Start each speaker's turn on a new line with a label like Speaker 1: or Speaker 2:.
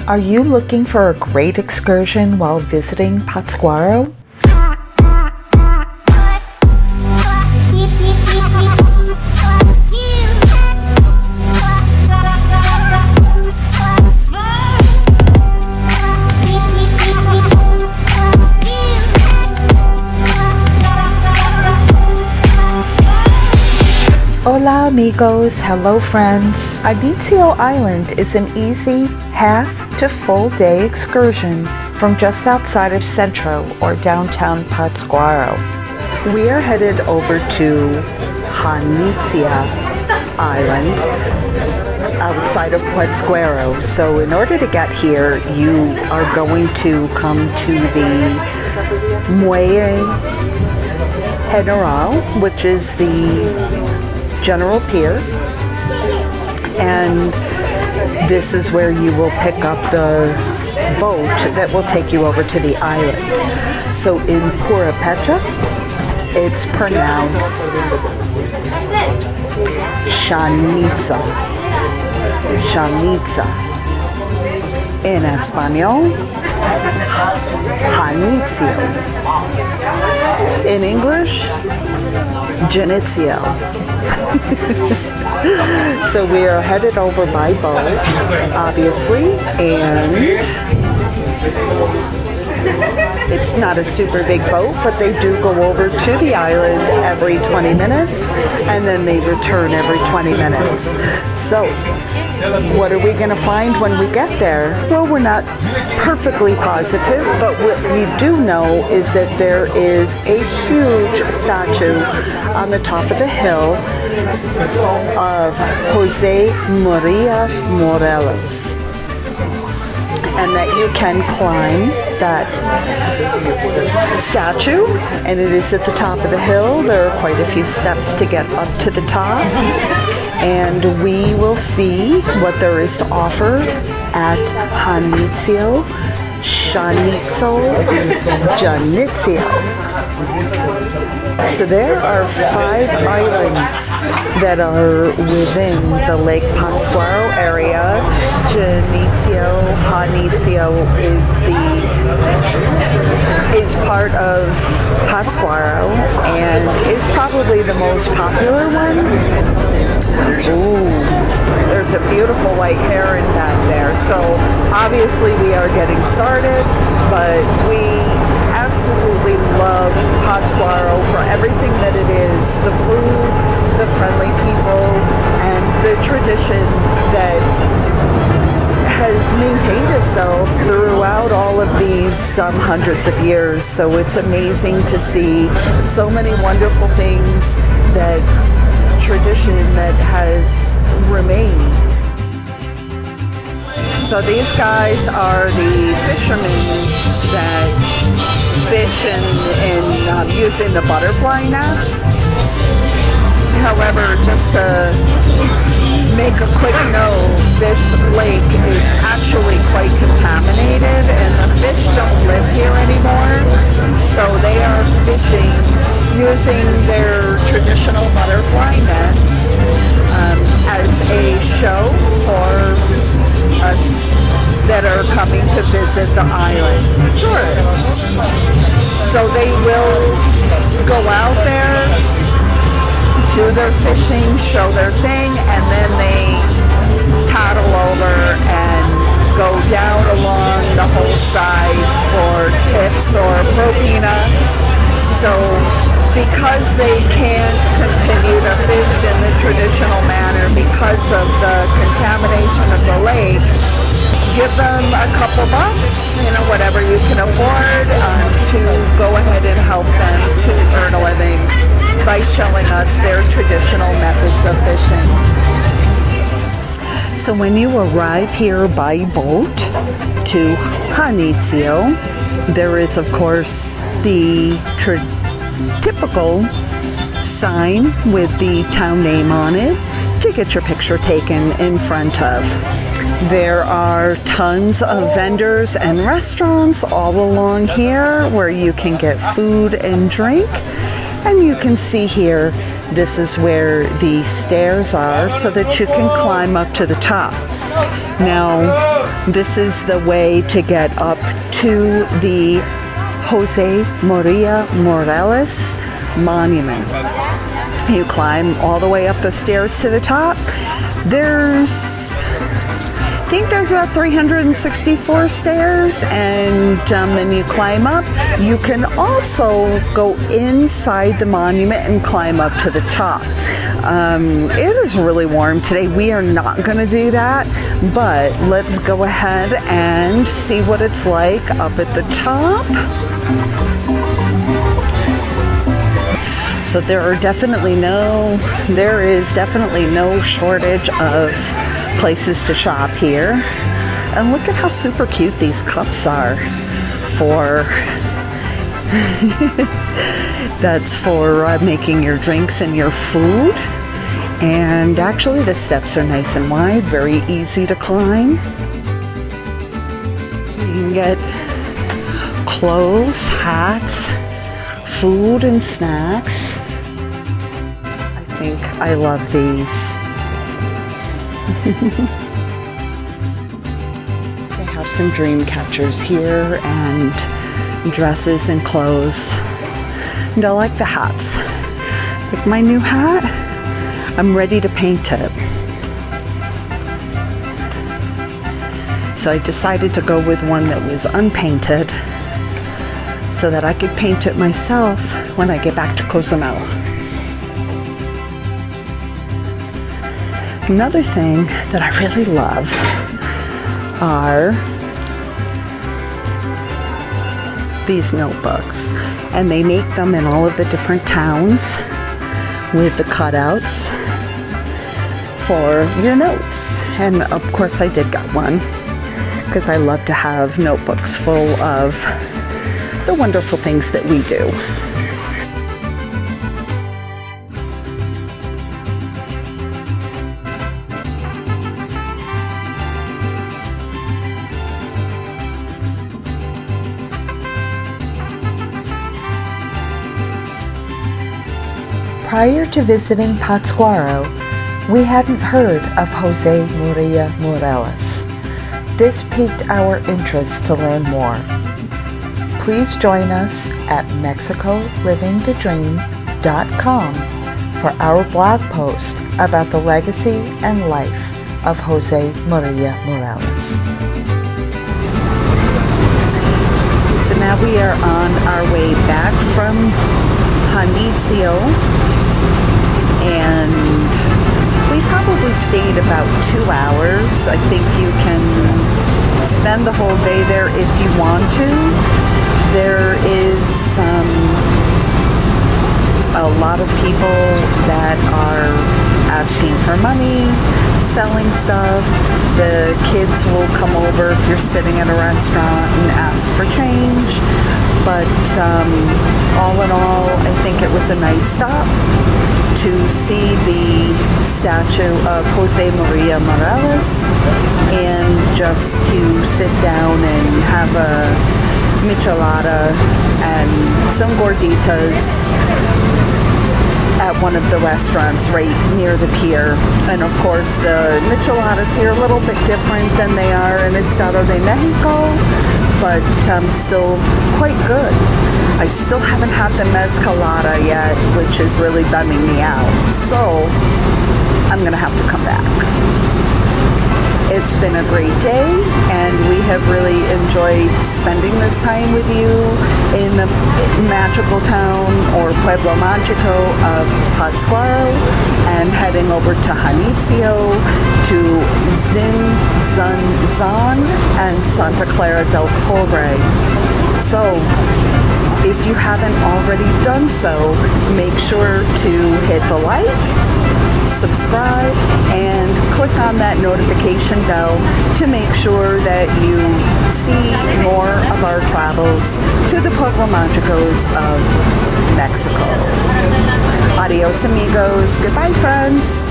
Speaker 1: Are you looking for a great excursion while visiting Patzcuaro? Hola amigos, hello friends. Janitzio Island is an easy half to full day excursion from just outside of Centro or downtown Patzcuaro. We are headed over to Janitzio Island outside of Patzcuaro. So in order to get here, you are going to come to the Muelle General, which is the General Pier, and this is where you will pick up the boat that will take you over to the island. So in Purepecha, it's pronounced Janitzio. Janitzio. In Espanol, Janitzio. In English, Janitzio. So we are headed over by boat, obviously, and it's not a super big boat, but they do go over to the island every 20 minutes, and then they return every 20 minutes. So what are we going to find when we get there? Well, we're not perfectly positive, but what we do know is that there is a huge statue on the top of the hill of Jose Maria Morelos, and that you can climb that statue, and it is at the top of the hill. There are quite a few steps to get up to the top, and we will see what there is to offer at Janitzio, Janitzio. So there are 5 islands that are within the Lake Patzcuaro area. Janitzio is part of Patzcuaro and is probably the most popular one. Ooh, there's a beautiful white heron back there. So obviously we are getting started, but we absolutely love Patzcuaro for everything that it is, the food, the friendly people, and the tradition that has maintained itself throughout all of these hundreds of years. So it's amazing to see so many wonderful things, that tradition that has remained. So these guys are the fishermen that fish and using the butterfly nets. However, just to make a quick note, this lake is actually quite contaminated and the fish don't live here anymore. So they are fishing using their traditional butterfly nets as a show for us that are coming to visit the island, tourists. So they will go out there, do their fishing, show their thing, and then they paddle over and go down along the whole side for tips or propina. So because they can't continue to fish in the traditional manner because of the contamination of the lake, give them a couple bucks, whatever you can afford, to go ahead and help them to earn a living by showing us their traditional methods of fishing. So when you arrive here by boat to Janitzio, there is of course the typical sign with the town name on it to get your picture taken in front of. There are tons of vendors and restaurants all along here where you can get food and drink. And you can see here, this is where the stairs are so that you can climb up to the top. Now, this is the way to get up to the Jose Maria Morelos Monument. You climb all the way up the stairs to the top. I think there's about 364 stairs, and then you climb up. You can also go inside the monument and climb up to the top. It is really warm today. We are not going to do that, but let's go ahead and see what it's like up at the top. So there is definitely no shortage of places to shop here. And look at how super cute these cups are for that's for making your drinks and your food. And actually the steps are nice and wide, very easy to climb. You can get clothes, hats, food and snacks. I think I love these. They have some dream catchers here and dresses and clothes. And I like the hats. Like my new hat, I'm ready to paint it. So I decided to go with one that was unpainted so that I could paint it myself when I get back to Cozumel. Another thing that I really love are these notebooks, and they make them in all of the different towns with the cutouts for your notes. And of course I did get one because I love to have notebooks full of the wonderful things that we do.
Speaker 2: Prior to visiting Patzcuaro, we hadn't heard of Jose Maria Morelos. This piqued our interest to learn more. Please join us at mexicolivingthedream.com for our blog post about the legacy and life of Jose Maria Morelos.
Speaker 1: So now we are on our way back from Janitzio, and we probably stayed about 2 hours. I think you can spend the whole day there if you want to. There is a lot of people that are asking for money, selling stuff. The kids will come over if you're sitting at a restaurant and ask for change. But all in all, I think it was a nice stop to see the statue of Jose Maria Morelos and just to sit down and have a michelada and some gorditas at one of the restaurants right near the pier. And of course the micheladas here are a little bit different than they are in Estatua de Mexico, but still quite good. I still haven't had the mezcalada yet, which is really bumming me out, so I'm gonna have to come back. It's been a great day, and we have really enjoyed spending this time with you in the magical town, or Pueblo Magico, of Patzcuaro, and heading over to Janitzio, to Zinzan and Santa Clara del Cobre. So, if you haven't already done so, make sure to hit the like, subscribe, and click on that notification bell to make sure that you see more of our travels to the Pueblo Magicos of Mexico. Adios, amigos. Goodbye, friends.